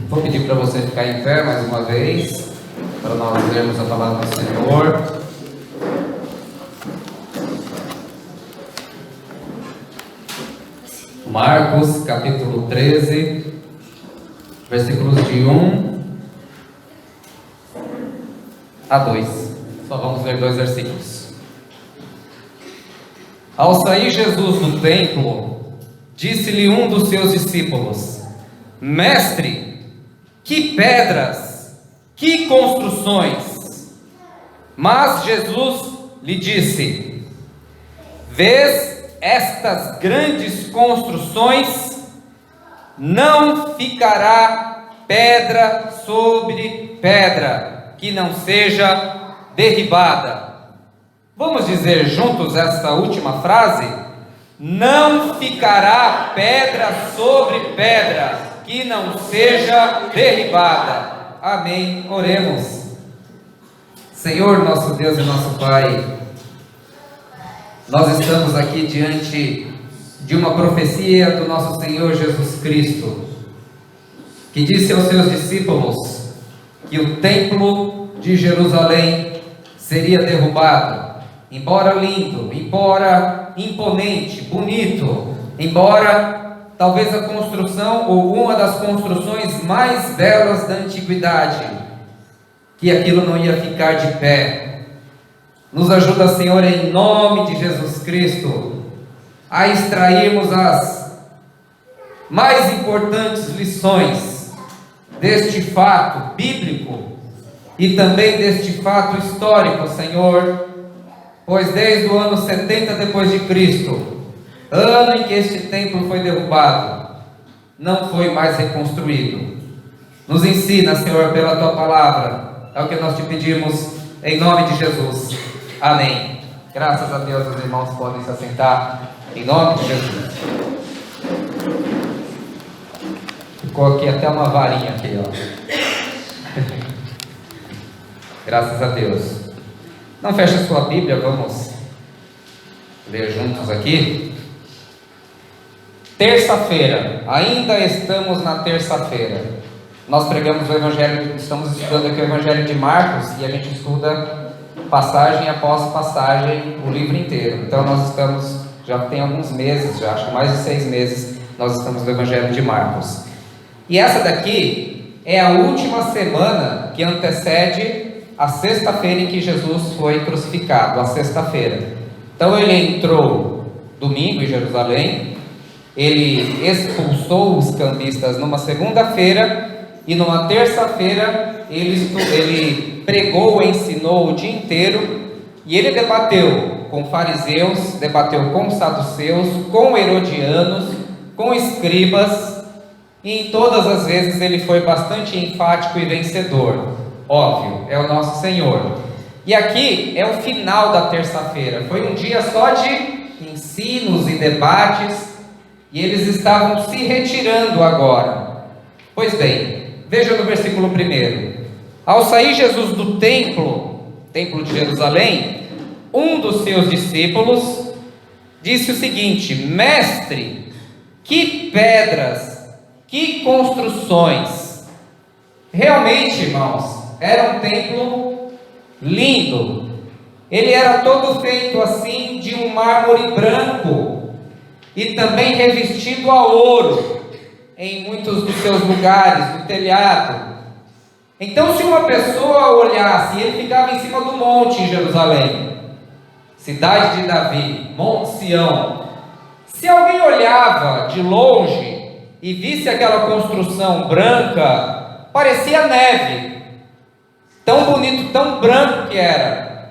Vou pedir para você ficar em pé mais uma vez, para nós lermos a palavra do Senhor. Marcos, capítulo 13, versículos de 1 a 2. Só vamos ler 2 versículos. Ao sair Jesus do templo, disse-lhe um dos seus discípulos: Mestre, que pedras, que construções! Mas Jesus lhe disse: Vês estas grandes construções? Não ficará pedra sobre pedra que não seja derribada. Vamos dizer juntos esta última frase? Não ficará pedra sobre pedra que não seja derribada. Amém. Oremos. Senhor, nosso Deus e nosso Pai, nós estamos aqui diante de uma profecia do nosso Senhor Jesus Cristo, que disse aos seus discípulos que o templo de Jerusalém seria derrubado. Embora lindo, embora imponente, bonito, embora talvez a construção ou uma das construções mais belas da antiguidade, que aquilo não ia ficar de pé. Nos ajuda, Senhor, em nome de Jesus Cristo, a extrairmos as mais importantes lições deste fato bíblico e também deste fato histórico, Senhor, pois desde o ano 70 depois de Cristo, ano em que este templo foi derrubado, não foi mais reconstruído. Nos ensina, Senhor, pela Tua palavra, é o que nós te pedimos, em nome de Jesus. Amém. Graças a Deus, os irmãos podem se assentar, em nome de Jesus. Ficou aqui até uma varinha aqui, ó. Graças a Deus. Não feche a sua Bíblia, vamos ler juntos aqui. Terça-feira, ainda estamos na terça-feira. Nós pregamos o Evangelho, estamos estudando aqui o Evangelho de Marcos e a gente estuda passagem após passagem o livro inteiro. Então nós estamos, já tem alguns meses, já acho mais de 6 meses, nós estamos no Evangelho de Marcos. E essa daqui é a última semana que antecede a sexta-feira em que Jesus foi crucificado, a sexta-feira. Então ele entrou domingo em Jerusalém, ele expulsou os cambistas numa segunda-feira, e numa terça-feira ele pregou, ensinou o dia inteiro, e ele debateu com fariseus, debateu com saduceus, com herodianos, com escribas, e em todas as vezes ele foi bastante enfático e vencedor. Óbvio, é o nosso Senhor. E aqui é o final da terça-feira. Foi um dia só de ensinos e debates, e eles estavam se retirando agora. Pois bem, veja no versículo 1. Ao sair Jesus do templo de Jerusalém, um dos seus discípulos disse o seguinte: Mestre, que pedras, que construções! Realmente, irmãos, era um templo lindo. Ele era todo feito assim de um mármore branco e também revestido a ouro em muitos dos seus lugares, no telhado. Então, se uma pessoa olhasse, ele ficava em cima do monte em Jerusalém, cidade de Davi, Monte Sião. Se alguém olhava de longe e visse aquela construção branca, parecia neve. Tão bonito, tão branco que era.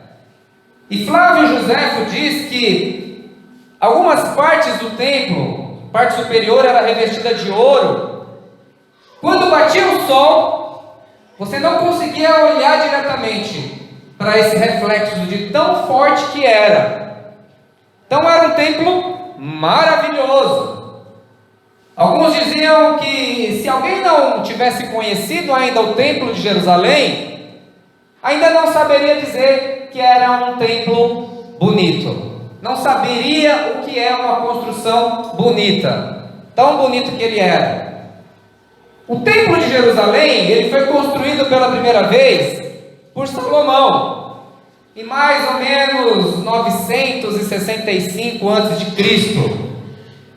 E Flávio Joséfo diz que algumas partes do templo, parte superior era revestida de ouro. Quando batia o sol, você não conseguia olhar diretamente para esse reflexo de tão forte que era. Então era um templo maravilhoso. Alguns diziam que se alguém não tivesse conhecido ainda o templo de Jerusalém, ainda não saberia dizer que era um templo bonito. Não saberia o que é uma construção bonita. Tão bonito que ele era. O Templo de Jerusalém, ele foi construído pela primeira vez por Salomão, em mais ou menos 965 a.C.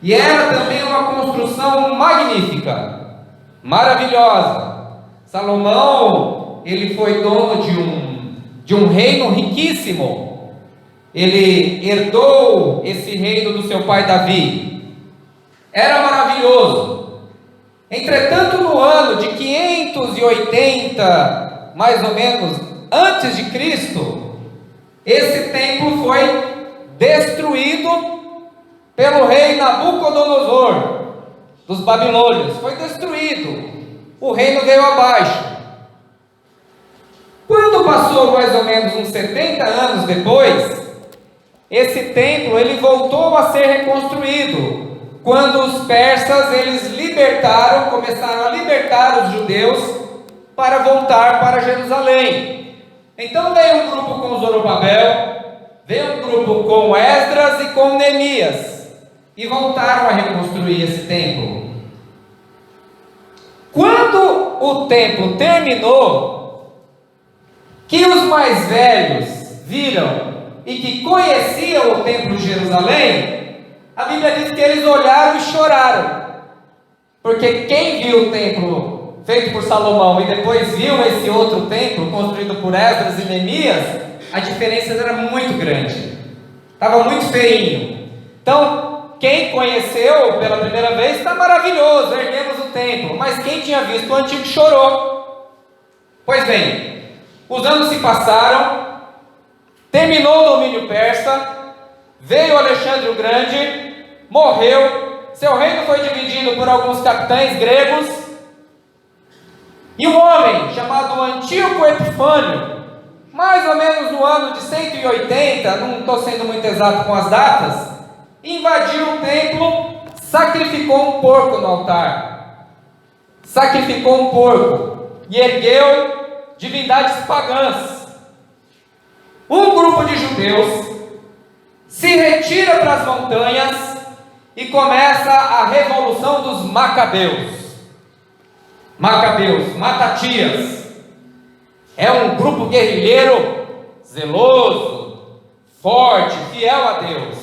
E era também uma construção magnífica, maravilhosa. Salomão, ele foi dono de um reino riquíssimo. Ele herdou esse reino do seu pai Davi. Era maravilhoso. Entretanto, no ano de 580, mais ou menos, antes de Cristo, esse templo foi destruído pelo rei Nabucodonosor, dos babilônios. Foi destruído. O reino veio abaixo. Quando passou mais ou menos uns 70 anos depois, esse templo ele voltou a ser reconstruído. Quando os persas eles começaram a libertar os judeus para voltar para Jerusalém. Então veio um grupo com Zorobabel, veio um grupo com Esdras e com Neemias, e voltaram a reconstruir esse templo. Quando o templo terminou, que os mais velhos viram e que conheciam o templo de Jerusalém, a Bíblia diz que eles olharam e choraram, porque quem viu o templo feito por Salomão e depois viu esse outro templo construído por Esdras e Neemias, a diferença era muito grande, estava muito feinho. Então, quem conheceu pela primeira vez está maravilhoso, erguemos o templo, mas quem tinha visto o antigo chorou. Pois bem, os anos se passaram, terminou o domínio persa, veio Alexandre o Grande, morreu, seu reino foi dividido por alguns capitães gregos, e um homem chamado Antíoco Epifânio, mais ou menos no ano de 180, não estou sendo muito exato com as datas, invadiu o templo, sacrificou um porco no altar, sacrificou um porco e ergueu divindades pagãs. Um grupo de judeus se retira para as montanhas e começa a revolução dos Macabeus. Macabeus, Matatias, é um grupo guerrilheiro zeloso, forte, fiel a Deus.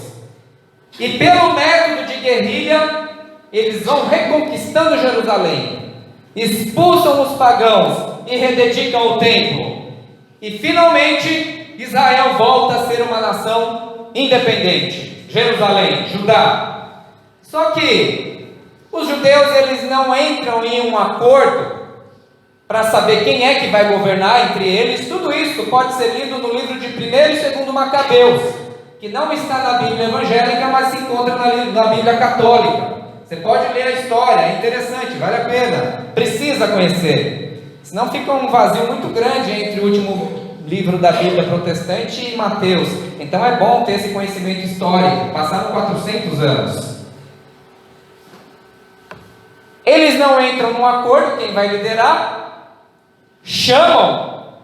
E pelo método de guerrilha, eles vão reconquistando Jerusalém, expulsam os pagãos e rededicam o templo. E finalmente, Israel volta a ser uma nação independente. Jerusalém, Judá. Só que os judeus eles não entram em um acordo para saber quem é que vai governar entre eles. Tudo isso pode ser lido no livro de 1º e 2º Macabeus, que não está na Bíblia evangélica, mas se encontra na Bíblia católica. Você pode ler a história, é interessante, vale a pena, precisa conhecer. Senão fica um vazio muito grande entre o último livro da Bíblia protestante e Mateus. Então é bom ter esse conhecimento histórico. Passaram 400 anos. Eles não entram num acordo, quem vai liderar? Chamam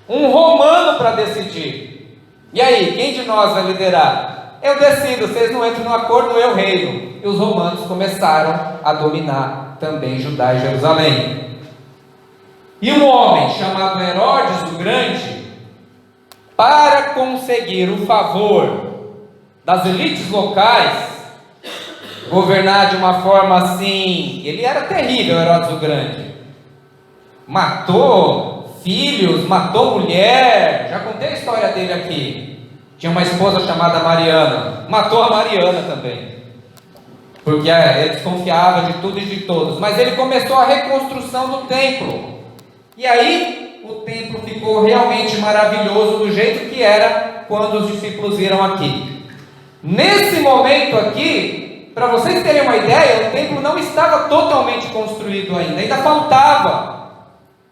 um romano para decidir. E aí, quem de nós vai liderar? Eu decido, vocês não entram num acordo, eu reino. E os romanos começaram a dominar também Judá e Jerusalém. E um homem chamado Herodes o Grande, para conseguir o favor das elites locais, governar de uma forma assim, ele era terrível, Herodes o Grande, matou filhos, matou mulher, já contei a história dele aqui. Tinha uma esposa chamada Mariana, matou a Mariana também, porque ele desconfiava de tudo e de todos. Mas ele começou a reconstrução do templo, e aí o templo ficou realmente maravilhoso do jeito que era quando os discípulos viram aqui. Nesse momento aqui, para vocês terem uma ideia, o templo não estava totalmente construído ainda faltava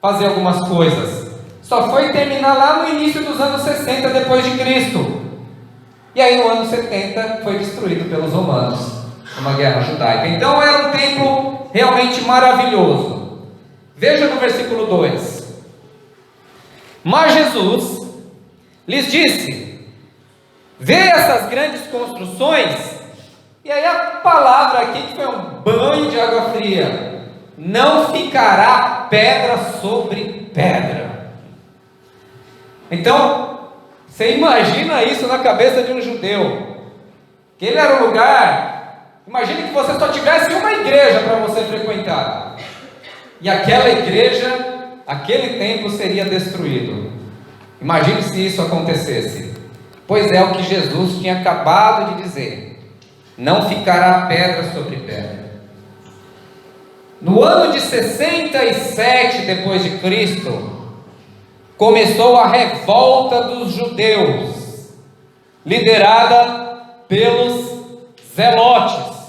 fazer algumas coisas. Só foi terminar lá no início dos anos 60 depois de Cristo. E aí no ano 70 foi destruído pelos romanos, uma guerra judaica. Então era um templo realmente maravilhoso. Veja no versículo 2. Mas Jesus lhes disse: vê essas grandes construções. E aí a palavra aqui que foi um banho de água fria. não ficará pedra sobre pedra. Então, você imagina isso na cabeça de um judeu, que ele era um lugar, imagine que você só tivesse uma igreja para você frequentar, e aquela igreja, aquele templo seria destruído. Imagine se isso acontecesse. Pois é o que Jesus tinha acabado de dizer: não ficará pedra sobre pedra. No ano de 67 depois de Cristo, começou a revolta dos judeus, liderada pelos zelotes.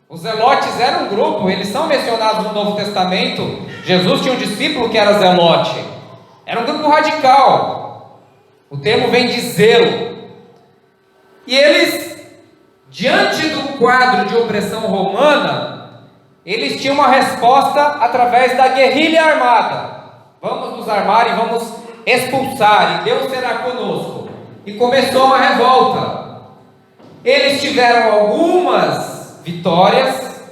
Os zelotes eram um grupo, eles são mencionados no Novo Testamento. Jesus tinha um discípulo que era zelote. Era um grupo radical. O termo vem de zelo. E eles, diante do quadro de opressão romana, eles tinham uma resposta através da guerrilha armada. Vamos nos armar e vamos expulsar, e Deus será conosco. E começou uma revolta. Eles tiveram algumas vitórias,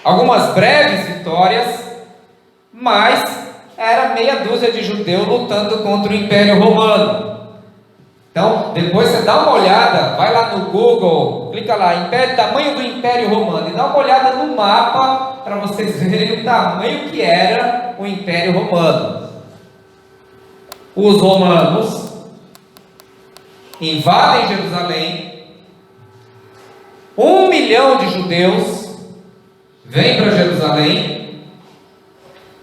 algumas breves vitórias, mas era meia dúzia de judeus lutando contra o Império Romano. Então, depois você dá uma olhada, vai lá no Google, clica lá, tamanho do Império Romano, e dá uma olhada no mapa, para vocês verem o tamanho que era o Império Romano. Os romanos invadem Jerusalém, 1 milhão de judeus vêm para Jerusalém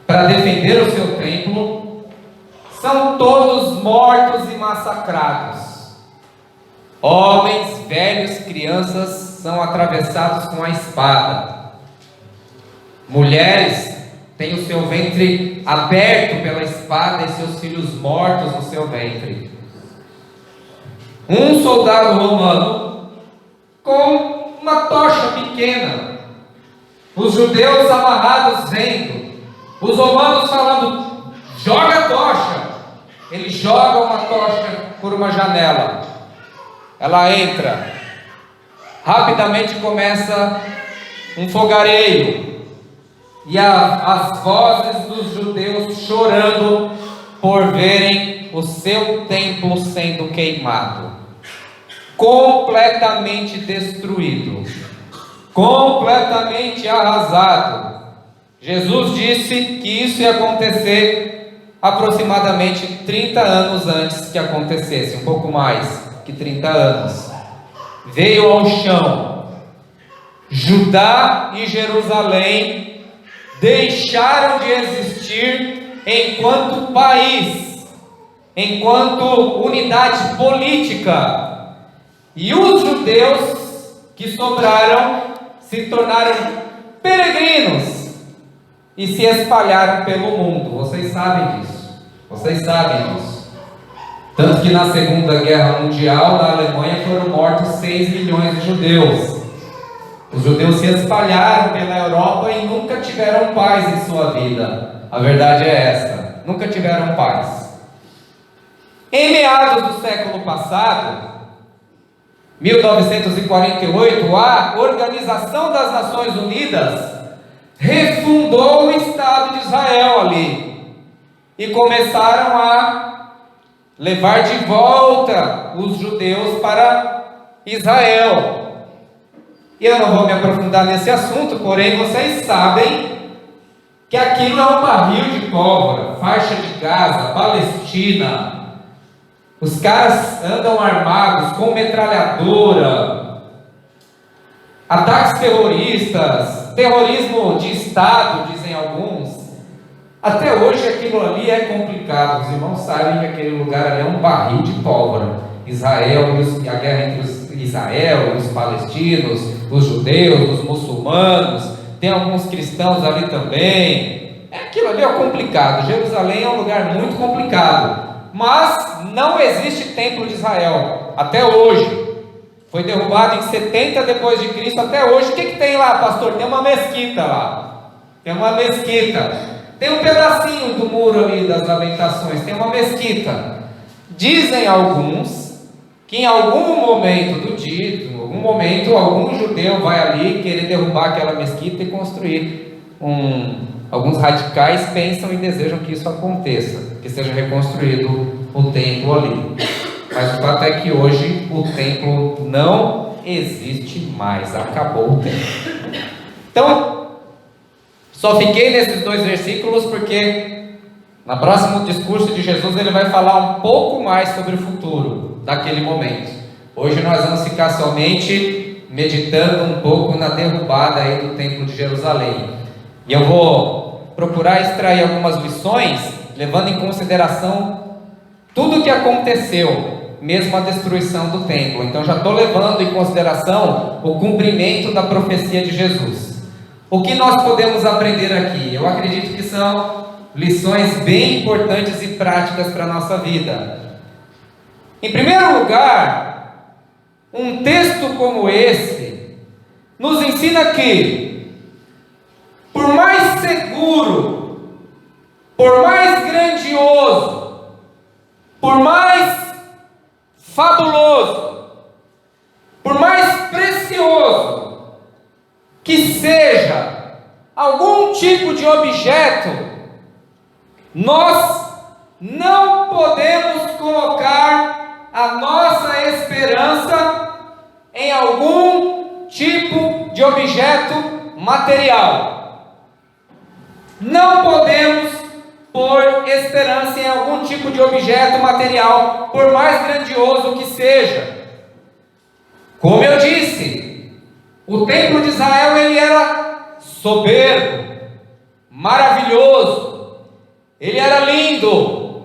para defender o seu templo. São todos mortos e massacrados. Homens, velhos, crianças são atravessados com a espada. Mulheres têm o seu ventre aberto pela espada e seus filhos mortos no seu ventre. Um soldado romano com uma tocha pequena, os judeus amarrados vendo, os romanos falando: joga a tocha. Ele joga uma tocha por uma janela, ela entra, rapidamente começa um fogareio, e as vozes dos judeus chorando por verem o seu templo sendo queimado, completamente destruído, completamente arrasado. Jesus disse que isso ia acontecer aproximadamente 30 anos antes que acontecesse, um pouco mais que 30 anos. Veio ao chão. Judá e Jerusalém deixaram de existir enquanto país, enquanto unidade política, e os judeus que sobraram se tornaram peregrinos e se espalharam pelo mundo. Vocês sabem disso. Vocês sabem disso. Tanto que na Segunda Guerra Mundial, na Alemanha, foram mortos 6 milhões de judeus. Os judeus se espalharam pela Europa e nunca tiveram paz em sua vida. A verdade é essa: nunca tiveram paz. Em meados do século passado, 1948, a Organização das Nações Unidas refundou o Estado de Israel ali, e começaram a levar de volta os judeus para Israel. E eu não vou me aprofundar nesse assunto, porém vocês sabem que aquilo é um barril de pólvora, faixa de Gaza, Palestina. Os caras andam armados com metralhadora, ataques terroristas, terrorismo de Estado, dizem alguns. Até hoje aquilo ali é complicado. Os irmãos sabem que aquele lugar ali é um barril de pólvora. Israel e a guerra entre Israel e os palestinos, os judeus, os muçulmanos, tem alguns cristãos ali também. Aquilo ali é complicado. Jerusalém é um lugar muito complicado, mas não existe templo de Israel até hoje. Foi derrubado em 70 depois de Cristo. Até hoje, o que tem lá, pastor? Tem uma mesquita lá. Tem uma mesquita. Tem um pedacinho do muro ali das Lamentações, tem uma mesquita. Dizem alguns que em algum momento do dia, em algum momento, algum judeu vai ali querer derrubar aquela mesquita e construir alguns radicais pensam e desejam que isso aconteça, que seja reconstruído o templo ali. Mas o fato é que hoje o templo não existe mais, acabou o templo. Então, só fiquei nesses 2 versículos porque no próximo discurso de Jesus ele vai falar um pouco mais sobre o futuro daquele momento. Hoje nós vamos ficar somente meditando um pouco na derrubada aí do templo de Jerusalém. E eu vou procurar extrair algumas lições, levando em consideração tudo o que aconteceu, mesmo a destruição do templo. Então já estou levando em consideração o cumprimento da profecia de Jesus. O que nós podemos aprender aqui? Eu acredito que são lições bem importantes e práticas para a nossa vida. Em primeiro lugar, um texto como esse nos ensina que, por mais seguro, por mais grandioso, por mais fabuloso, por mais precioso que seja algum tipo de objeto, nós não podemos colocar a nossa esperança em algum tipo de objeto material. Não podemos pôr esperança em algum tipo de objeto material, por mais grandioso que seja. Como eu disse, o templo de Israel ele era soberbo, maravilhoso, ele era lindo,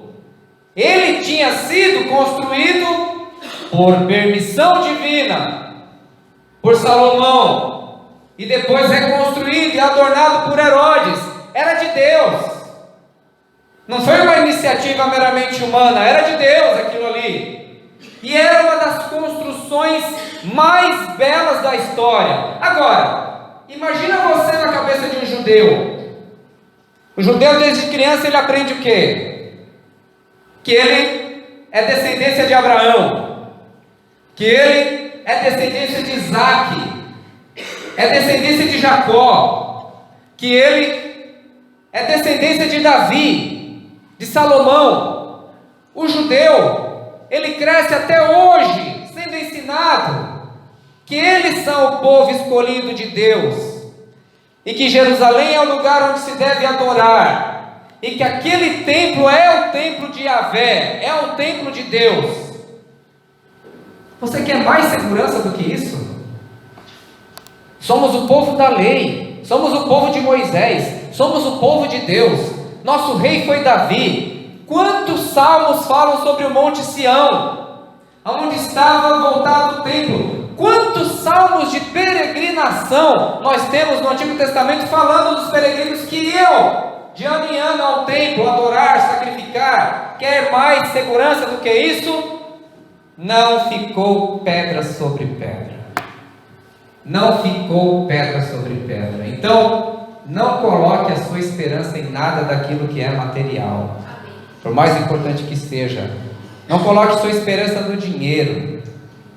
ele tinha sido construído por permissão divina, por Salomão, e depois reconstruído e adornado por Herodes. Era de Deus, não foi uma iniciativa meramente humana, era de Deus aquilo ali, e era uma das construções mais belas da história. Agora, imagina você na cabeça de um judeu. O judeu desde criança ele aprende o quê? Que ele é descendência de Abraão, que ele é descendência de Isaac, é descendência de Jacó, que ele é descendência de Davi, de Salomão. O judeu, ele cresce até hoje sendo ensinado que eles são o povo escolhido de Deus, e que Jerusalém é o lugar onde se deve adorar, e que aquele templo é o templo de Yahvé, é o templo de Deus. Você quer mais segurança do que isso? Somos o povo da lei, somos o povo de Moisés, somos o povo de Deus. Nosso rei foi Davi. Quantos salmos falam sobre o Monte Sião, onde estava voltado o templo? Quantos salmos de peregrinação nós temos no Antigo Testamento falando dos peregrinos que iam de ano em ano ao templo adorar, sacrificar? Quer mais segurança do que isso? Não ficou pedra sobre pedra. Não ficou pedra sobre pedra. Então, não coloque a sua esperança em nada daquilo que é material, por mais importante que seja. Não coloque sua esperança no dinheiro,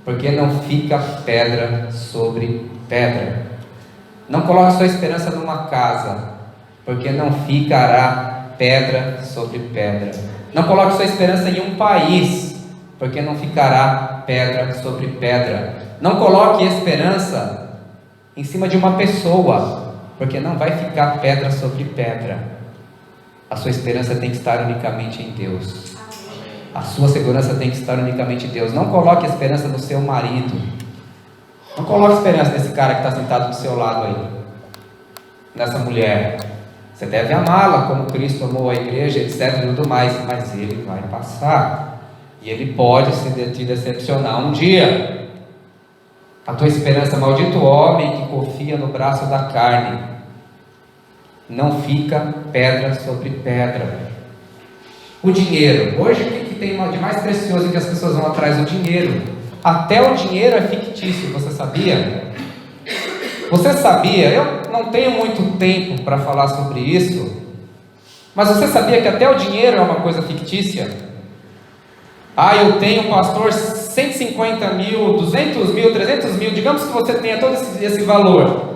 porque não fica pedra sobre pedra. Não coloque sua esperança numa casa, porque não ficará pedra sobre pedra. Não coloque sua esperança em um país, porque não ficará pedra sobre pedra. Não coloque esperança em cima de uma pessoa, porque não vai ficar pedra sobre pedra. A sua esperança tem que estar unicamente em Deus. A sua segurança tem que estar unicamente em Deus. Não coloque esperança no seu marido. Não coloque esperança nesse cara que está sentado do seu lado aí, nessa mulher. Você deve amá-la como Cristo amou a igreja, etc. e tudo mais, mas ele vai passar, e ele pode te decepcionar um dia. A tua esperança, maldito homem que confia no braço da carne. Não fica pedra sobre pedra. O dinheiro, hoje o que tem de mais precioso que as pessoas vão atrás do dinheiro? Até o dinheiro é fictício, você sabia? Você sabia? Eu não tenho muito tempo para falar sobre isso, mas você sabia que até o dinheiro é uma coisa fictícia? Ah, eu tenho, pastor, 150 mil, 200 mil, 300 mil, digamos que você tenha todo esse valor.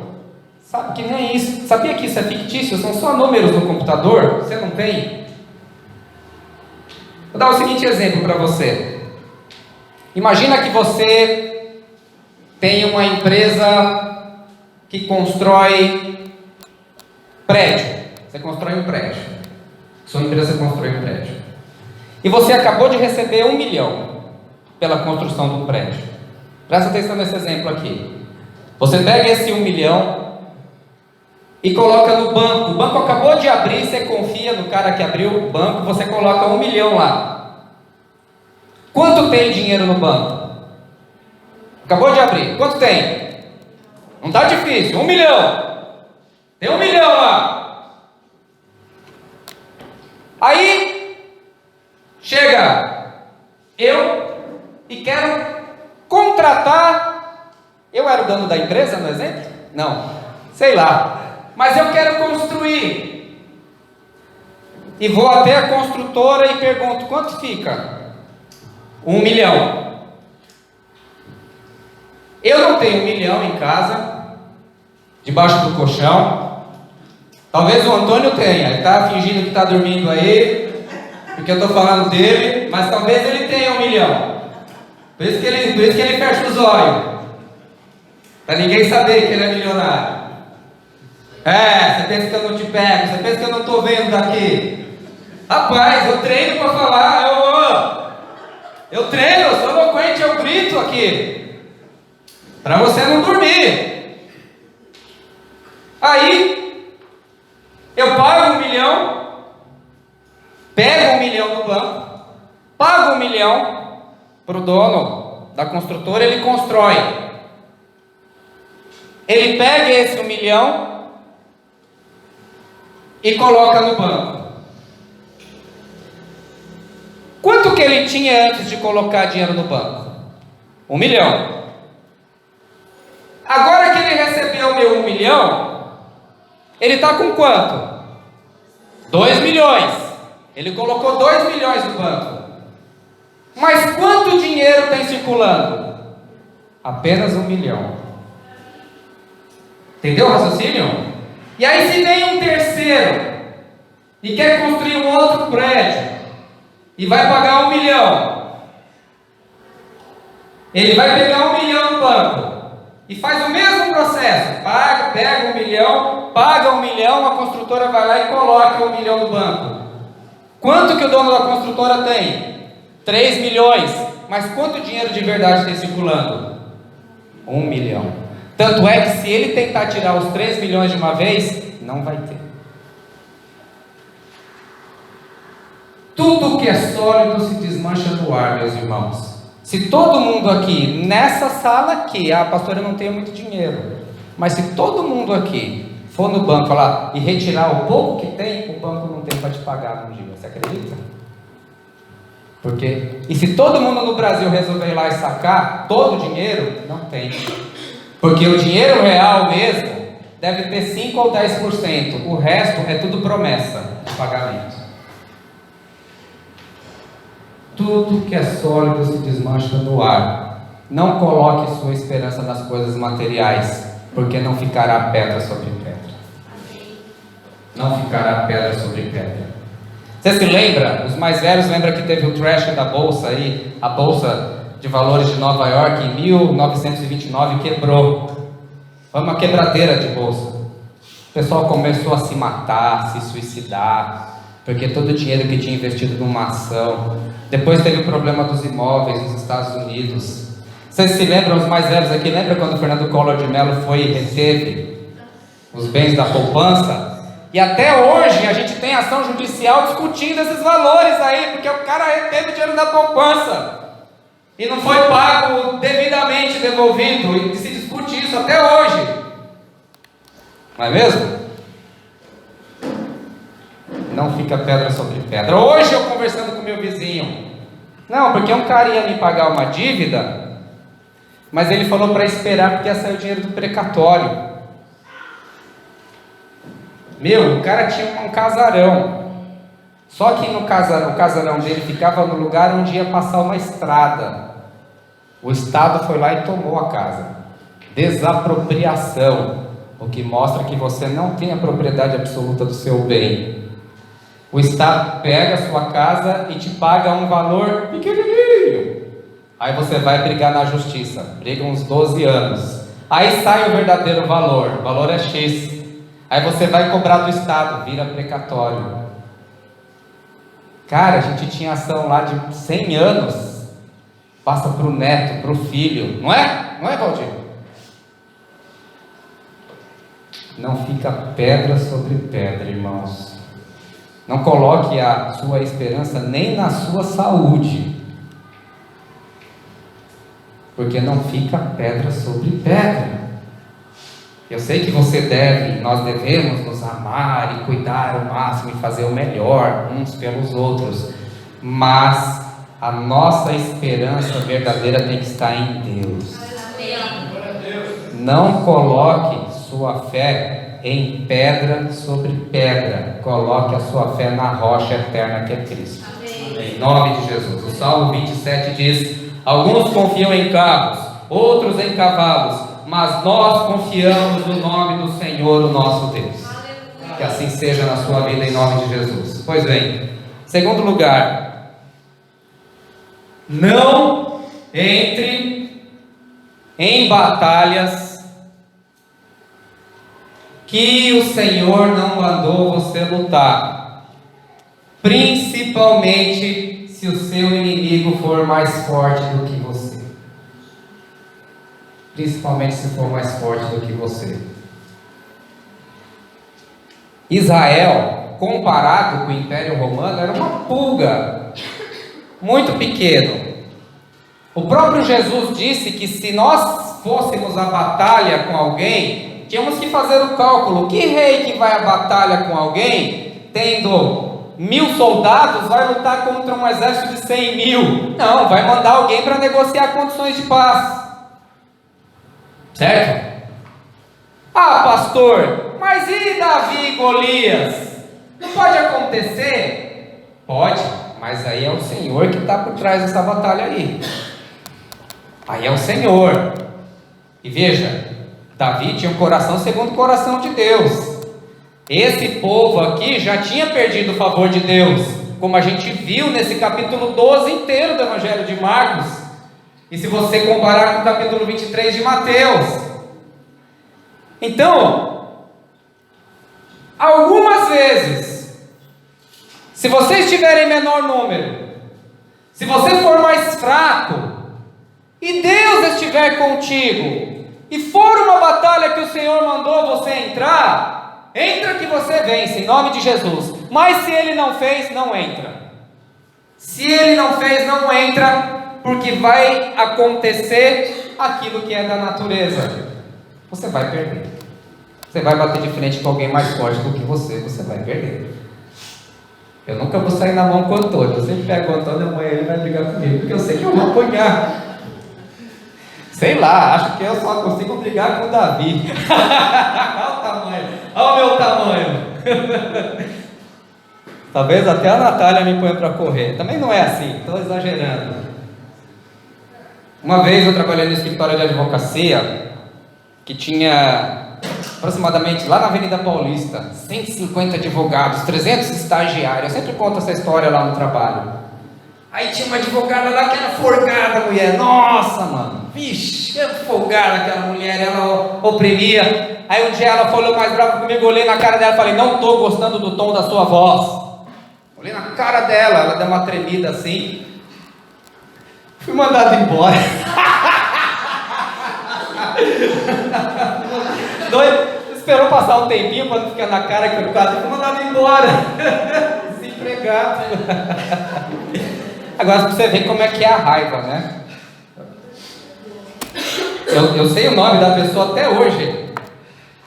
Sabe que nem isso? Sabia que isso é fictício? São só números no computador? Você não tem? Vou dar o seguinte exemplo para você. Imagina que você tem uma empresa que constrói prédio. Você constrói um prédio. Sua empresa constrói um prédio. E você acabou de receber 1 milhão pela construção do prédio. Presta atenção nesse exemplo aqui. Você pega esse 1 milhão e coloca no banco. O banco acabou de abrir, você confia no cara que abriu o banco, você coloca 1 milhão lá. Quanto tem dinheiro no banco? Acabou de abrir. Quanto tem? Não está difícil. 1 milhão. Tem 1 milhão lá. Aí, chega eu e quero contratar. Eu era o dono da empresa, no exemplo? Não. Sei lá. Mas eu quero construir. E vou até a construtora e pergunto: quanto fica? 1 milhão. Eu não tenho 1 milhão em casa, debaixo do colchão. Talvez o Antônio tenha. Ele está fingindo que está dormindo aí, porque eu estou falando dele. Mas talvez ele tenha 1 milhão. Por isso que ele fecha os olhos, para ninguém saber que ele é milionário. Você pensa que eu não te pego? Você pensa que eu não estou vendo daqui? Rapaz, eu treino para falar. Eu treino, eu sou eloquente, eu grito aqui, para você não dormir. Aí, eu pago 1 milhão, pego 1 milhão do banco, pago 1 milhão para o dono da construtora, ele constrói. Ele pega esse 1 milhão e coloca no banco. Quanto que ele tinha antes de colocar dinheiro no banco? 1 milhão. Agora que ele recebeu meu 1 milhão, ele está com quanto? 2 milhões. Ele colocou 2 milhões no banco. Mas quanto dinheiro tem circulando? Apenas 1 milhão. Entendeu o raciocínio? E aí se vem um terceiro e quer construir um outro prédio e vai pagar 1 milhão, ele vai pegar 1 milhão no banco e faz o mesmo processo, pega 1 milhão, paga 1 milhão, a construtora vai lá e coloca 1 milhão no banco. Quanto que o dono da construtora tem? 3 milhões. Mas quanto dinheiro de verdade tem circulando? 1 milhão. Tanto é que se ele tentar tirar os 3 milhões de uma vez, não vai ter. Tudo que é sólido se desmancha no ar, meus irmãos. Se todo mundo aqui, nessa sala aqui, pastor, eu não tenho muito dinheiro, mas se todo mundo aqui for no banco falar e retirar o pouco que tem, o banco não tem para te pagar no dia. Você acredita? Porque, e se todo mundo no Brasil resolver ir lá e sacar todo o dinheiro, não tem. Porque o dinheiro real mesmo deve ter 5 ou 10%. O resto é tudo promessa de pagamento. Tudo que é sólido se desmancha no ar. Não coloque sua esperança nas coisas materiais, porque não ficará pedra sobre pedra. Não ficará pedra sobre pedra. Você se lembra? Os mais velhos lembram que teve o crash da bolsa aí, a bolsa de valores de Nova York em 1929 quebrou. Foi uma quebradeira de bolsa. O pessoal começou a se matar, se suicidar, porque todo o dinheiro que tinha investido numa ação. Depois teve o problema dos imóveis nos Estados Unidos. Vocês se lembram, os mais velhos aqui, lembra quando o Fernando Collor de Mello foi e reteve os bens da poupança? E até hoje a gente tem ação judicial discutindo esses valores aí, porque o cara reteve o dinheiro da poupança e não foi pago devidamente devolvido, e se discute isso até hoje. Não é mesmo? Não fica pedra sobre pedra. Hoje eu conversando com meu vizinho, não, porque um cara ia me pagar uma dívida, mas ele falou para esperar porque ia sair o dinheiro do precatório. Meu, o cara tinha um casarão, só que o casarão dele ficava no lugar onde ia passar uma estrada. O Estado foi lá e tomou a casa. Desapropriação. o que mostra que você não tem a propriedade absoluta do seu bem. O Estado pega a sua casa e te paga um valor pequenininho. Aí você vai brigar na justiça, briga uns 12 anos. Aí sai o verdadeiro valor, o valor é X. Aí você vai cobrar do Estado, vira precatório. Cara, a gente tinha ação lá de 100 anos, passa para o neto, para o filho, não é? Não é, Valdir? Não fica pedra sobre pedra, irmãos. Não coloque a sua esperança nem na sua saúde, porque não fica pedra sobre pedra. Eu sei que você deve, nós devemos nos amar e cuidar ao máximo e fazer o melhor uns pelos outros, mas a nossa esperança verdadeira tem que estar em Deus. Não coloque sua fé em pedra sobre pedra, coloque a sua fé na rocha eterna que é Cristo. Em nome de Jesus. O Salmo 27 diz: alguns confiam em carros, outros em cavalos, mas nós confiamos no nome do Senhor, o nosso Deus. Que assim seja na sua vida, em nome de Jesus. Pois bem, segundo lugar, não entre em batalhas que o Senhor não mandou você lutar, principalmente se o seu inimigo for mais forte do que você. Principalmente se for mais forte do que você. Israel, comparado com o Império Romano, era uma pulga, muito pequeno. O próprio Jesus disse que se nós fôssemos à batalha com alguém, tínhamos que fazer o cálculo: que rei que vai à batalha com alguém, tendo 1000 soldados, vai lutar contra um exército de 100.000? Não, vai mandar alguém para negociar condições de paz. Certo? Ah, pastor, mas e Davi e Golias? Não pode acontecer? Pode, mas aí é o Senhor que está por trás dessa batalha aí. Aí é o Senhor. E veja, Davi tinha um coração segundo o coração de Deus. Esse povo aqui já tinha perdido o favor de Deus, como a gente viu nesse capítulo 12 inteiro do Evangelho de Marcos. E se você comparar com o capítulo 23 de Mateus. Então, algumas vezes, se você estiver em menor número, se você for mais fraco, e Deus estiver contigo, e for uma batalha que o Senhor mandou você entrar, entra que você vence, em nome de Jesus. Mas se Ele não fez, não entra. Se Ele não fez, não entra, porque vai acontecer aquilo que é da natureza. Você vai perder. Você vai bater de frente com alguém mais forte do que você vai perder. Eu nunca vou sair na mão com o Antônio. Eu sempre pego o Antônio, amanhã ele vai brigar comigo, porque eu sei que eu vou apanhar. Sei lá, acho que eu só consigo brigar com o Davi. Olha o tamanho, olha o meu tamanho. Talvez até a Natália me ponha para correr. Também não é assim, estou exagerando. Uma vez eu trabalhei no escritório de advocacia, que tinha aproximadamente lá na Avenida Paulista, 150 advogados, 300 estagiários. Eu sempre conto essa história lá no trabalho. Aí tinha uma advogada lá que era folgada, mulher. Nossa, mano, vixe, era folgada aquela mulher, ela oprimia. Aí um dia ela falou mais brava comigo, eu olhei na cara dela e falei: não estou gostando do tom da sua voz. Olhei na cara dela, ela deu uma tremida assim. Fui mandado embora. Esperou passar um tempinho para não ficar na cara que eu fui mandado embora. Desempregado. Agora você vê como é que é a raiva, né? Eu sei o nome da pessoa até hoje.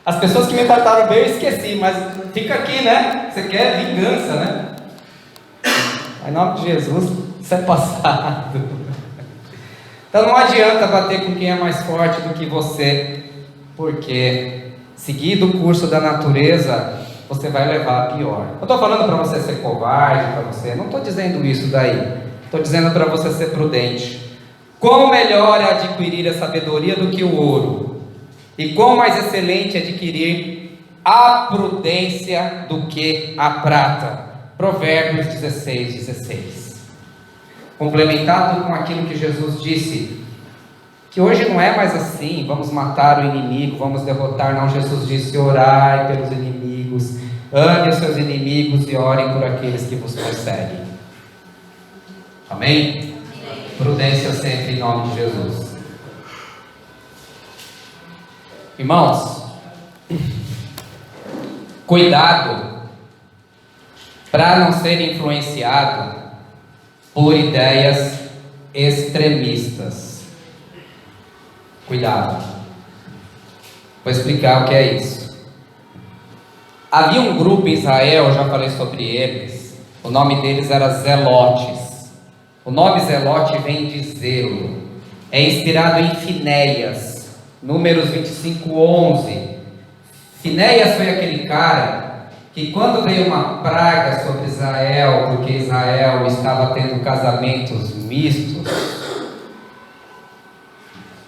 As pessoas que me trataram bem eu esqueci, mas fica aqui, né? Você quer vingança, né? Em nome de Jesus, isso é passado. Então não adianta bater com quem é mais forte do que você, porque seguindo o curso da natureza, você vai levar a pior. Eu estou falando para você ser covarde, para você, não estou dizendo isso daí. Estou dizendo para você ser prudente. Quão melhor é adquirir a sabedoria do que o ouro, E quão mais excelente adquirir a prudência do que a prata. Provérbios 16:16. Complementado com aquilo que Jesus disse, que hoje não é mais assim, vamos matar o inimigo, vamos derrotar, não. Jesus disse: orai pelos inimigos, ame os seus inimigos e orem por aqueles que vos perseguem. Amém? Prudência sempre em nome de Jesus. Irmãos, cuidado para não ser influenciado por ideias extremistas. Cuidado. Vou explicar o que é isso. Havia um grupo em Israel, eu já falei sobre eles. O nome deles era Zelotes. O nome Zelote vem de zelo. É inspirado em Finéias. Números 25:11. Finéias foi aquele cara que, quando veio uma praga sobre Israel, porque Israel estava tendo casamentos mistos,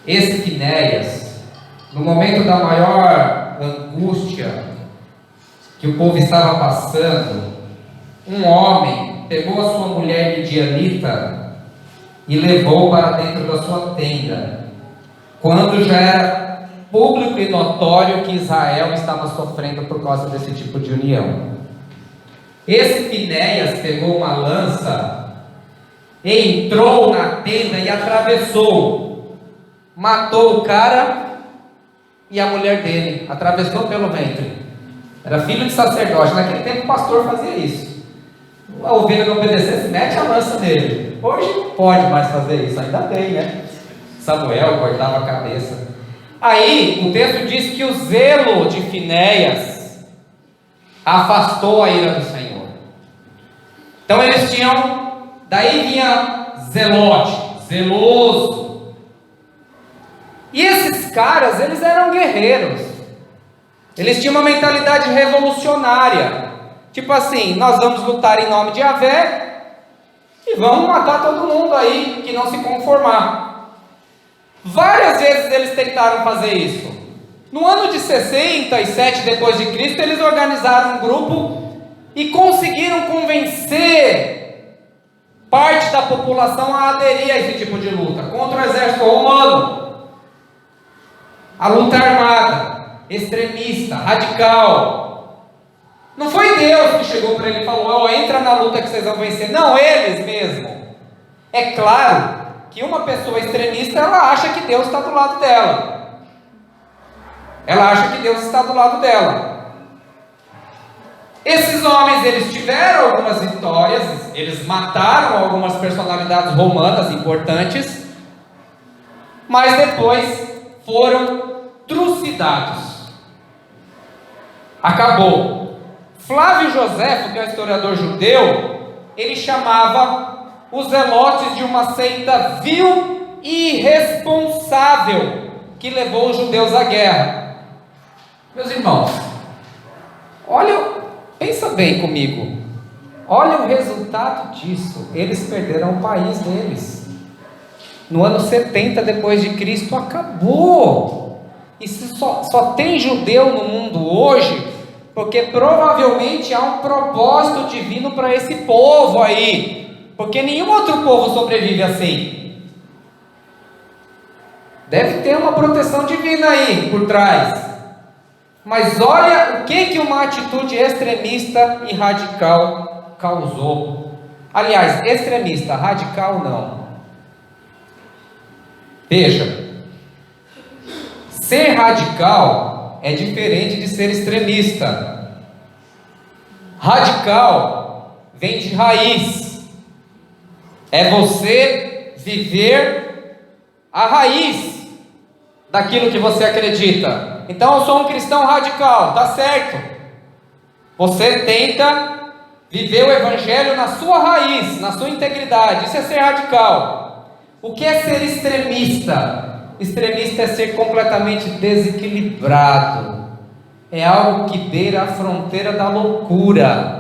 esse Finéias, no momento da maior angústia que o povo estava passando, um homem pegou a sua mulher midianita e levou para dentro da sua tenda, quando já era público e notório que Israel estava sofrendo por causa desse tipo de união. Esse Finéias pegou uma lança, entrou na tenda e atravessou, matou o cara e a mulher dele, atravessou pelo ventre. Era filho de sacerdote, naquele tempo o pastor fazia isso. A ovelha não obedecesse, mete a lança nele. Hoje não pode mais fazer isso, ainda bem, né? Samuel cortava a cabeça. Aí o texto diz que o zelo de Finéias afastou a ira do Senhor. Então eles tinham, daí vinha Zelote, zeloso. E esses caras, eles eram guerreiros. Eles tinham uma mentalidade revolucionária. Tipo assim, nós vamos lutar em nome de Yahvé e vamos matar todo mundo aí que não se conformar. Várias vezes eles tentaram fazer isso. No ano de 67 depois de Cristo, eles organizaram um grupo e conseguiram convencer parte da população a aderir a esse tipo de luta contra o exército romano. A luta armada, extremista, radical. Não foi Deus que chegou para ele e falou: entra na luta que vocês vão vencer. Não, eles mesmo. É claro que uma pessoa extremista, ela acha que Deus está do lado dela. Ela acha que Deus está do lado dela. Esses homens, eles tiveram algumas vitórias, eles mataram algumas personalidades romanas importantes, mas depois foram trucidados. Acabou. Flávio Joséfo, que é um historiador judeu, ele chamava os zelotes de uma seita vil e irresponsável que levou os judeus à guerra. Meus irmãos, pensa bem comigo. Olha o resultado disso. Eles perderam o país deles. No ano 70 depois de Cristo acabou. E se só tem judeu no mundo hoje, porque provavelmente há um propósito divino para esse povo aí. Porque nenhum outro povo sobrevive assim. Deve ter uma proteção divina aí por trás. Mas olha o que uma atitude extremista e radical causou. Aliás, extremista, radical não. Veja, ser radical é diferente de ser extremista. Radical vem de raiz. É você viver a raiz daquilo que você acredita. Então eu sou um cristão radical, tá certo? Você tenta viver o evangelho na sua raiz, na sua integridade. Isso é ser radical. O que é ser extremista? Extremista é ser completamente desequilibrado. É algo que beira a fronteira da loucura.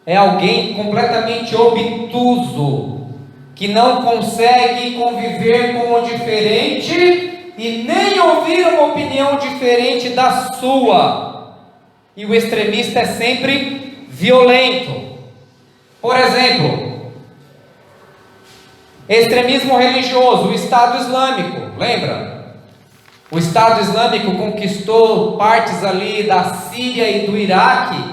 É alguém completamente obtuso, que não consegue conviver com o diferente e nem ouvir uma opinião diferente da sua. E o extremista é sempre violento. Por exemplo, extremismo religioso, o Estado Islâmico, lembra? O Estado Islâmico conquistou partes ali da Síria e do Iraque,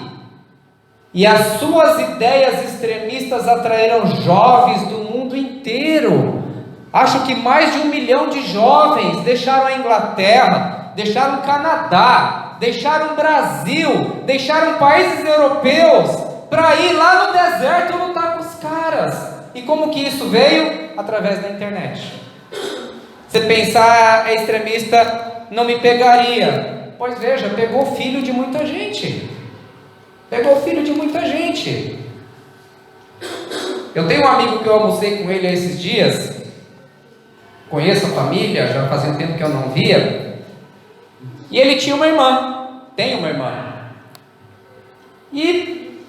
e as suas ideias extremistas atraíram jovens do mundo inteiro. Acho que mais de 1 milhão de jovens deixaram a Inglaterra, deixaram o Canadá, deixaram o Brasil, deixaram países europeus para ir lá no deserto lutar com os caras. E como que isso veio? Através da internet. Você pensar, é extremista, não me pegaria. Pois veja, pegou filho de muita gente. Pegou filho de muita gente. Eu tenho um amigo que eu almocei com ele esses dias. Conheço a família, já fazia um tempo que eu não via. E ele tinha uma irmã. Tem uma irmã. E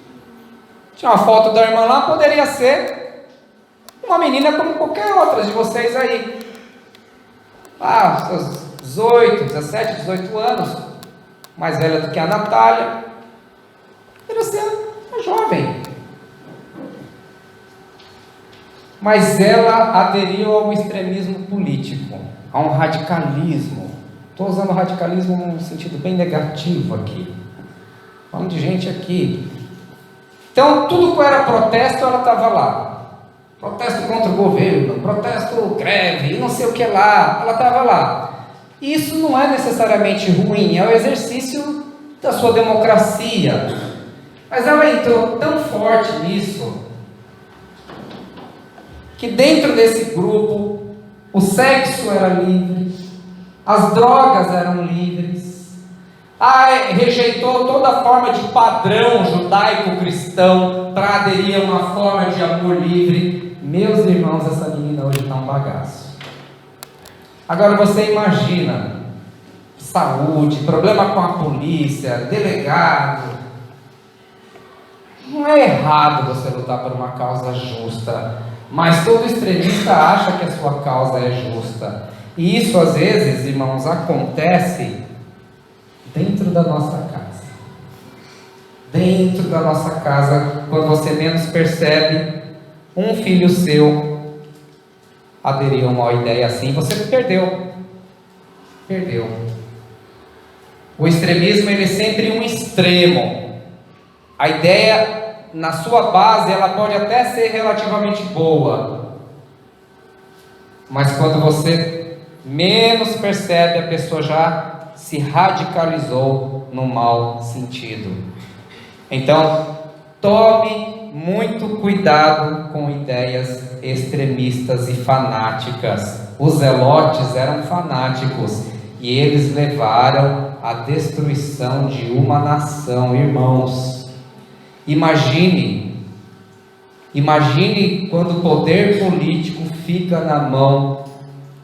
tinha uma foto da irmã lá, poderia ser uma menina como qualquer outra de vocês aí. Seus 18, 17, 18 anos. Mais velha do que a Natália. Era ser uma jovem. Mas ela aderiu ao extremismo político, a um radicalismo. Estou usando radicalismo num sentido bem negativo aqui. Falando de gente aqui. Então, tudo que era protesto, ela estava lá. Protesto contra o governo, protesto, greve, não sei o que lá. Ela estava lá. Isso não é necessariamente ruim, é o exercício da sua democracia. Mas ela entrou tão forte nisso, que dentro desse grupo, o sexo era livre, as drogas eram livres, rejeitou toda forma de padrão judaico-cristão para aderir a uma forma de amor livre. Meus irmãos, essa menina hoje está um bagaço. Agora você imagina, saúde, problema com a polícia, delegado. Não é errado você lutar por uma causa justa, mas todo extremista acha que a sua causa é justa. E isso às vezes, irmãos, acontece dentro da nossa casa. Dentro da nossa casa, quando você menos percebe, um filho seu aderiu a uma ideia assim, você perdeu. Perdeu. O extremismo, ele é sempre um extremo. A ideia, na sua base, ela pode até ser relativamente boa, mas quando você menos percebe, a pessoa já se radicalizou no mau sentido. Então, tome muito cuidado com ideias extremistas e fanáticas. Os zelotes eram fanáticos e eles levaram à destruição de uma nação, irmãos. Imagine quando o poder político fica na mão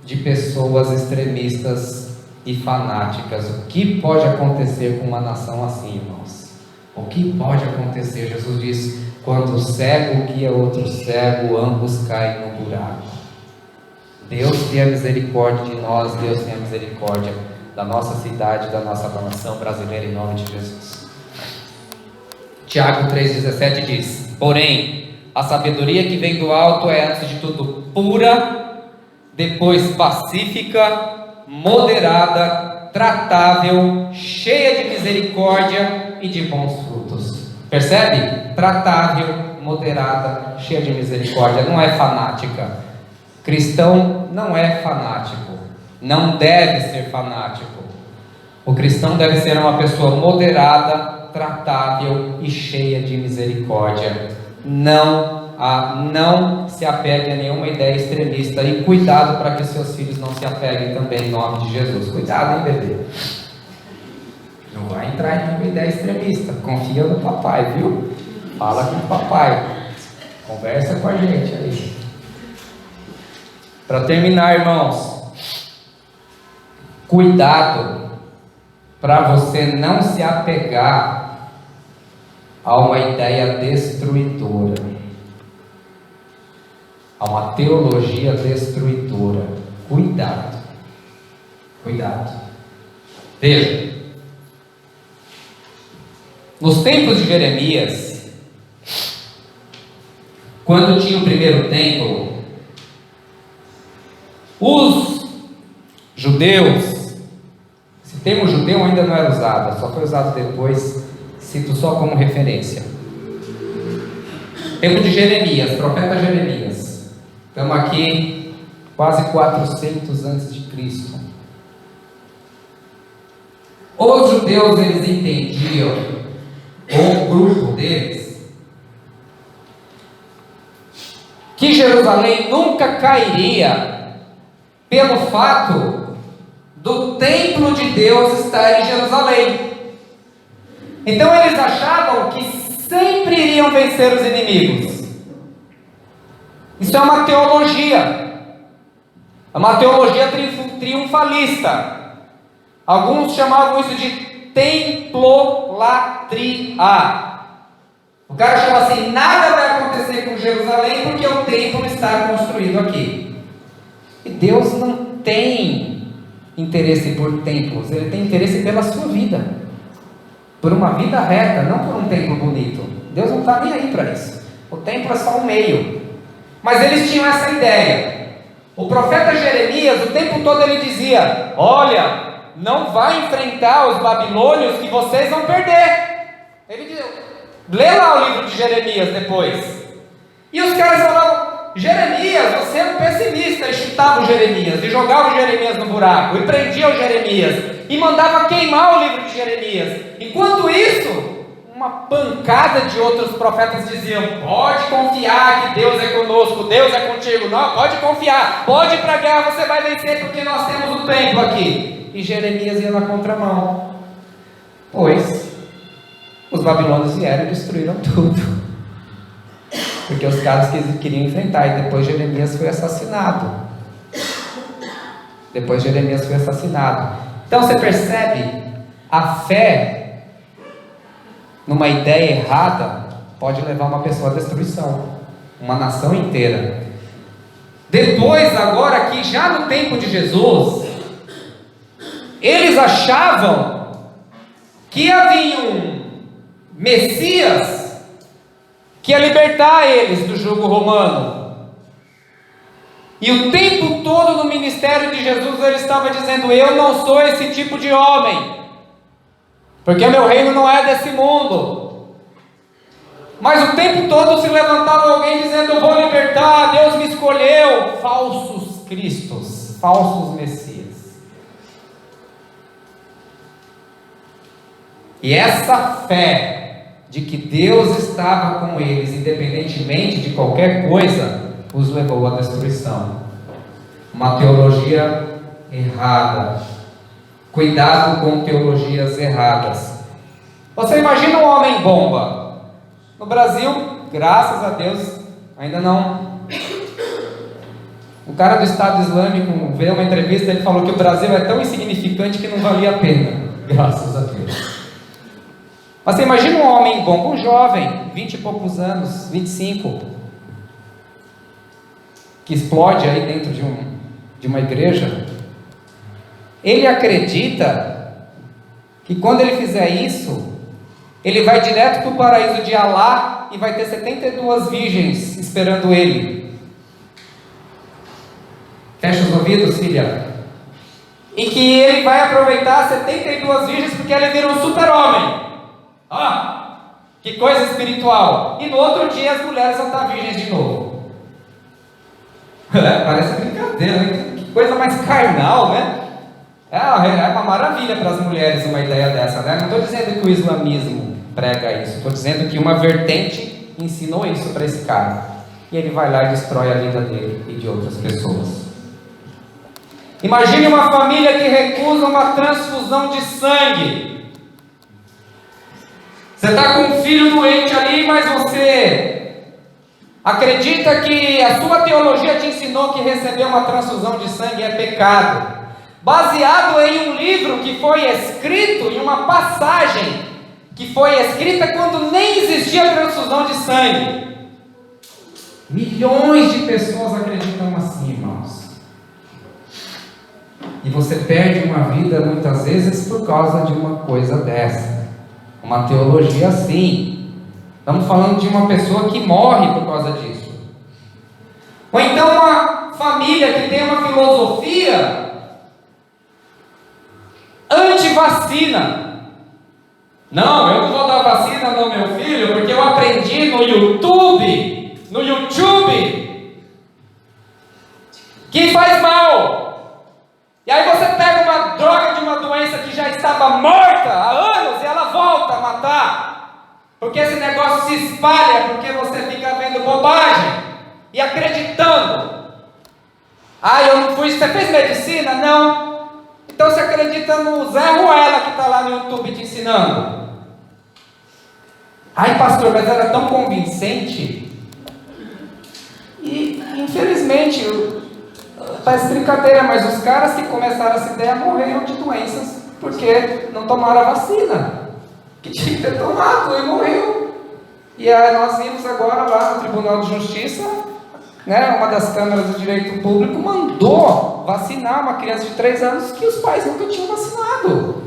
de pessoas extremistas e fanáticas. O que pode acontecer com uma nação assim, irmãos? O que pode acontecer? Jesus diz: quando o cego guia outro cego, ambos caem no buraco. Deus tenha misericórdia de nós, Deus tenha misericórdia da nossa cidade, da nossa nação brasileira, em nome de Jesus. Tiago 3,17 diz: porém, a sabedoria que vem do alto é antes de tudo pura, depois pacífica, moderada, tratável, cheia de misericórdia e de bons frutos. Percebe? Tratável, moderada, cheia de misericórdia, não é fanática. Cristão não é fanático, não deve ser fanático. O cristão deve ser uma pessoa moderada, tratável e cheia de misericórdia. Não se apegue a nenhuma ideia extremista, e cuidado para que seus filhos não se apeguem também, em nome de Jesus. Cuidado, hein, bebê? Não vai entrar em nenhuma ideia extremista. Confia no papai, viu? Fala com o papai. Conversa com a gente aí. Para terminar, irmãos, cuidado para você não se apegar a uma ideia destruidora, a uma teologia destruidora. Cuidado. Cuidado. Veja, nos tempos de Jeremias, quando tinha o primeiro templo, os judeus, esse termo judeu ainda não era usado, só foi usado depois, cito só como referência. Tempo de Jeremias, profeta Jeremias, estamos aqui quase 400 antes de Cristo. Os judeus, eles entendiam, ou um grupo deles, que Jerusalém nunca cairia pelo fato do templo de Deus estar em Jerusalém. Então eles achavam que sempre iriam vencer os inimigos. Isso é uma teologia triunfalista. Alguns chamavam isso de templolatria. O cara chama assim: nada vai acontecer com Jerusalém porque o templo está construído aqui. E Deus não tem interesse por templos, Ele tem interesse pela sua vida, por uma vida reta, não por um templo bonito. Deus não está nem aí para isso. O templo é só um meio. Mas eles tinham essa ideia. O profeta Jeremias, o tempo todo ele dizia: olha, não vai enfrentar os babilônios que vocês vão perder. Ele diz, lê lá o livro de Jeremias depois. E os caras falavam: Jeremias, você é um pessimista. E chutavam o Jeremias, e jogavam o Jeremias no buraco, e prendiam o Jeremias, e mandava queimar o livro de Jeremias. Enquanto isso, uma pancada de outros profetas diziam: pode confiar que Deus é conosco, Deus é contigo, não, pode confiar, pode ir para a guerra, você vai vencer porque nós temos o templo aqui. E Jeremias ia na contramão, pois os babilônios vieram e destruíram tudo, porque os caras queriam enfrentar. E depois Jeremias foi assassinado. Então você percebe, a fé numa ideia errada pode levar uma pessoa à destruição, uma nação inteira. Depois, agora que já no tempo de Jesus, eles achavam que havia um Messias que ia libertar eles do jugo romano. E o tempo todo no ministério de Jesus ele estava dizendo: eu não sou esse tipo de homem, porque meu reino não é desse mundo. Mas o tempo todo se levantava alguém dizendo: eu vou libertar, Deus me escolheu. Falsos cristos, falsos messias. E essa fé de que Deus estava com eles, independentemente de qualquer coisa, os levou à destruição. Uma teologia errada. Cuidado com teologias erradas. Você imagina um homem bomba. No Brasil, graças a Deus, ainda não. O cara do Estado Islâmico veio uma entrevista, ele falou que o Brasil é tão insignificante que não valia a pena. Graças a Deus. Mas você imagina um homem bom, um jovem, 20 e poucos anos, 25, que explode aí dentro de uma igreja. Ele acredita que quando ele fizer isso, ele vai direto para o paraíso de Alá e vai ter 72 virgens esperando ele. Fecha os ouvidos, filha. E que ele vai aproveitar 72 virgens porque ele vira um super-homem. Que coisa espiritual. E no outro dia as mulheres vão estar virgens de novo. Parece brincadeira, né? Que coisa mais carnal, né? É uma maravilha para as mulheres uma ideia dessa, né? Não estou dizendo que o islamismo prega isso, estou dizendo que uma vertente ensinou isso para esse cara. E ele vai lá e destrói a vida dele e de outras pessoas. Imagine uma família que recusa uma transfusão de sangue. Você está com um filho doente ali, mas você acredita que a sua teologia te ensinou que receber uma transfusão de sangue é pecado, baseado em um livro que foi escrito, em uma passagem que foi escrita quando nem existia transfusão de sangue. Milhões de pessoas acreditam assim, irmãos. E você perde uma vida muitas vezes por causa de uma coisa dessa. Uma teologia assim. Estamos falando de uma pessoa que morre por causa disso. Ou então uma família que tem uma filosofia anti-vacina. Não, eu não vou dar vacina no meu filho porque eu aprendi no YouTube que faz mal. E aí você pega uma droga de uma doença que já estava morta há anos e ela volta a matar. Porque esse negócio se espalha, porque você fica vendo bobagem e acreditando. Eu não fui, você fez medicina? Não. Então você acredita no Zé Ruela que está lá no YouTube te ensinando. Pastor, mas era tão convincente. E infelizmente, parece brincadeira, mas os caras que começaram essa ideia morreram de doenças porque não tomaram a vacina que tinha que ter tomado e morreu. E aí nós vimos agora lá no Tribunal de Justiça, uma das câmaras do direito público mandou vacinar uma criança de 3 anos que os pais nunca tinham vacinado.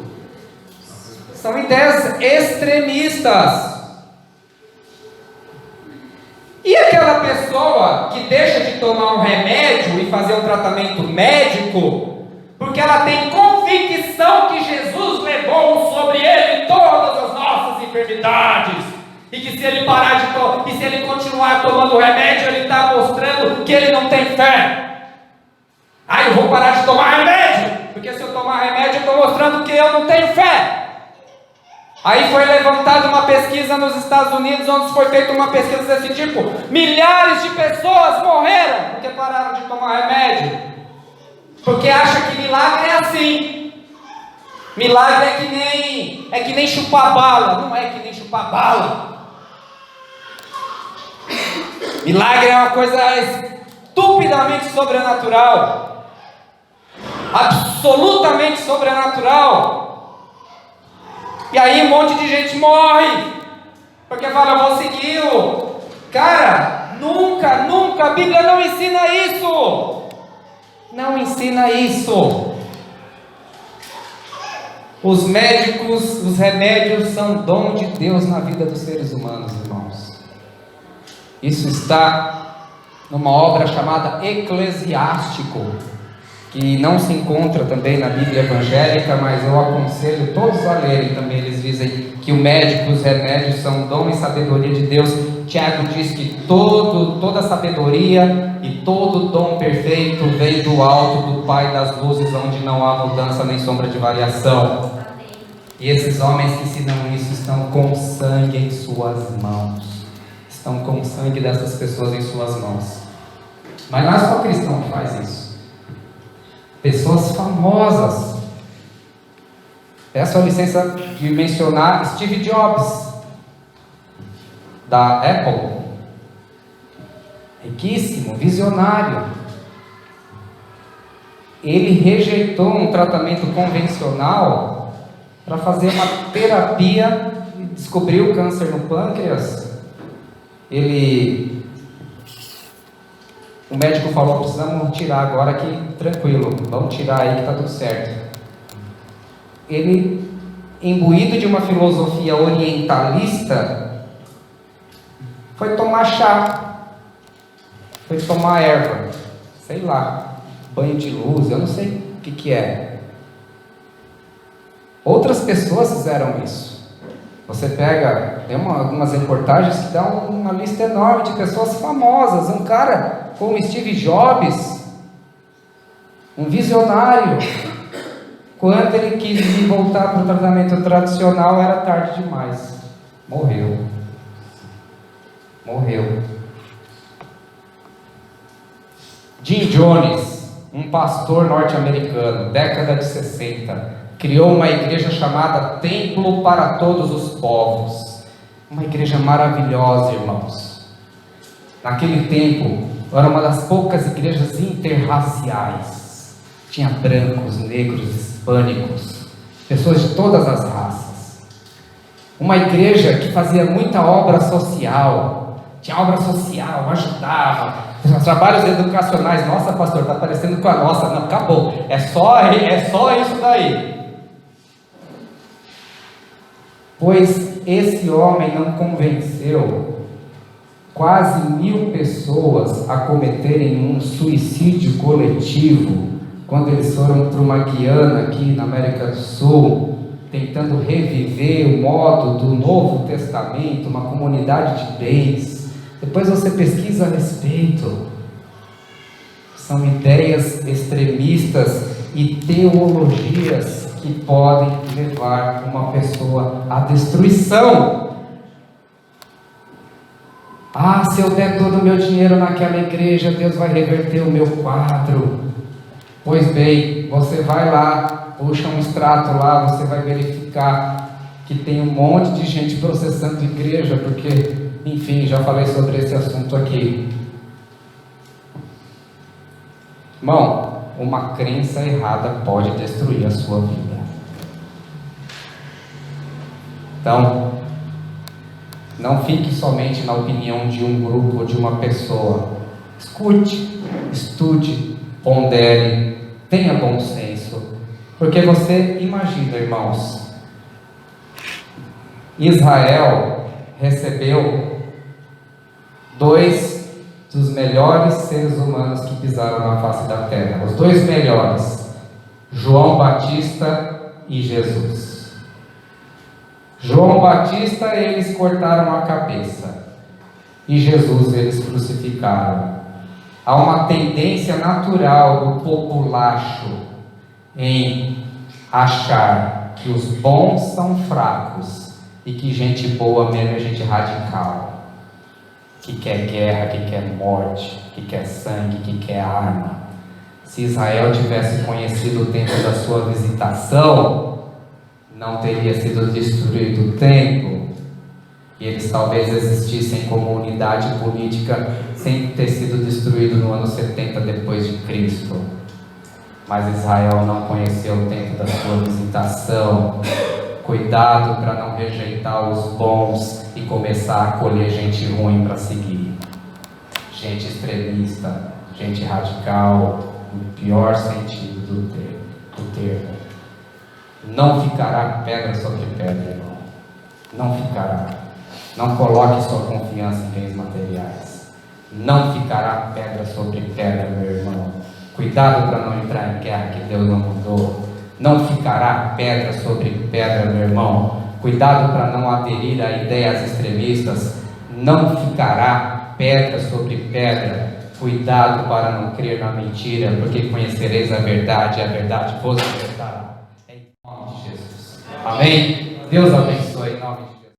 São ideias extremistas. E aquela pessoa que deixa de tomar um remédio e fazer um tratamento médico, porque ela tem convicção que Jesus levou sobre ele todas as nossas enfermidades, e que se ele parar e se ele continuar tomando remédio, ele está mostrando que ele não tem fé. Eu vou parar de tomar remédio, porque se eu tomar remédio, eu estou mostrando que eu não tenho fé. Aí foi levantada uma pesquisa nos Estados Unidos, onde foi feita uma pesquisa desse tipo. Milhares de pessoas morreram porque pararam de tomar remédio. Porque acha que milagre é assim. Milagre é que nem chupar bala. Não é que nem chupar bala. Milagre é uma coisa estupidamente sobrenatural. Absolutamente sobrenatural. E aí um monte de gente morre, porque fala, eu vou seguir o... Cara, nunca, a Bíblia não ensina isso. Não ensina isso. Os médicos, os remédios são dom de Deus na vida dos seres humanos, irmãos. Isso está numa obra chamada Eclesiástico, que não se encontra também na Bíblia evangélica, mas eu aconselho todos a lerem também. Eles dizem que o médico, os remédios são dom e sabedoria de Deus. Tiago diz que toda sabedoria e todo dom perfeito vem do alto, do Pai das luzes, onde não há mudança nem sombra de variação. E esses homens que ensinam isso estão com sangue em suas mãos. Estão com o sangue dessas pessoas em suas mãos. Mas não é só cristão que faz isso. Pessoas famosas. Peço a licença de mencionar Steve Jobs, da Apple. Riquíssimo, visionário. Ele rejeitou um tratamento convencional para fazer uma terapia e descobriu câncer no pâncreas. O médico falou, precisamos tirar agora aqui, tranquilo, vamos tirar aí que está tudo certo. Ele, imbuído de uma filosofia orientalista, foi tomar chá, foi tomar erva, sei lá, banho de luz, eu não sei o que é. Outras pessoas fizeram isso. Você pega, tem algumas reportagens que dão uma lista enorme de pessoas famosas. Um cara como Steve Jobs, um visionário, quando ele quis voltar para o tratamento tradicional, era tarde demais. Morreu. Jim Jones, um pastor norte-americano, década de 60, criou uma igreja chamada Templo para Todos os Povos. Uma igreja maravilhosa, irmãos. Naquele tempo, era uma das poucas igrejas interraciais. Tinha brancos, negros, hispânicos, pessoas de todas as raças. Uma igreja que fazia muita obra social. Tinha obra social, ajudava trabalhos educacionais, nossa pastor, está parecendo com a nossa, não, acabou, é só isso daí. Pois esse homem não convenceu quase 1.000 pessoas a cometerem um suicídio coletivo, quando eles foram para uma Guiana aqui na América do Sul, tentando reviver o modo do Novo Testamento, uma comunidade de bens. Depois você pesquisa a respeito. São ideias extremistas e teologias que podem levar uma pessoa à destruição. Ah, se eu der todo o meu dinheiro naquela igreja, Deus vai reverter o meu quadro. Pois bem, você vai lá, puxa um extrato lá, você vai verificar que tem um monte de gente processando igreja, porque, enfim, já falei sobre esse assunto aqui. Irmão, uma crença errada pode destruir a sua vida. Então, não fique somente na opinião de um grupo ou de uma pessoa. Escute, estude, pondere, tenha bom senso. Porque você imagina, irmãos, Israel recebeu 2 dos melhores seres humanos que pisaram na face da terra. Os 2 melhores, João Batista e Jesus. João Batista eles cortaram a cabeça, e Jesus eles crucificaram. Há uma tendência natural do populacho em achar que os bons são fracos e que gente boa mesmo é gente radical, que quer guerra, que quer morte, que quer sangue, que quer arma. Se Israel tivesse conhecido o tempo da sua visitação, não teria sido destruído o templo, e eles talvez existissem como unidade política sem ter sido destruído no ano 70 depois de Cristo. Mas Israel não conheceu o tempo da sua visitação. Cuidado para não rejeitar os bons e começar a acolher gente ruim para seguir. Gente extremista, gente radical, no pior sentido do termo. Não ficará pedra sobre pedra, irmão. Não ficará. Não coloque sua confiança em bens materiais. Não ficará pedra sobre pedra, meu irmão. Cuidado para não entrar em guerra que Deus não mudou. Não ficará pedra sobre pedra, meu irmão. Cuidado para não aderir a ideias extremistas. Não ficará pedra sobre pedra. Cuidado para não crer na mentira, porque conhecereis a verdade e a verdade vos libertará. Em nome de Jesus. Amém? Deus abençoe.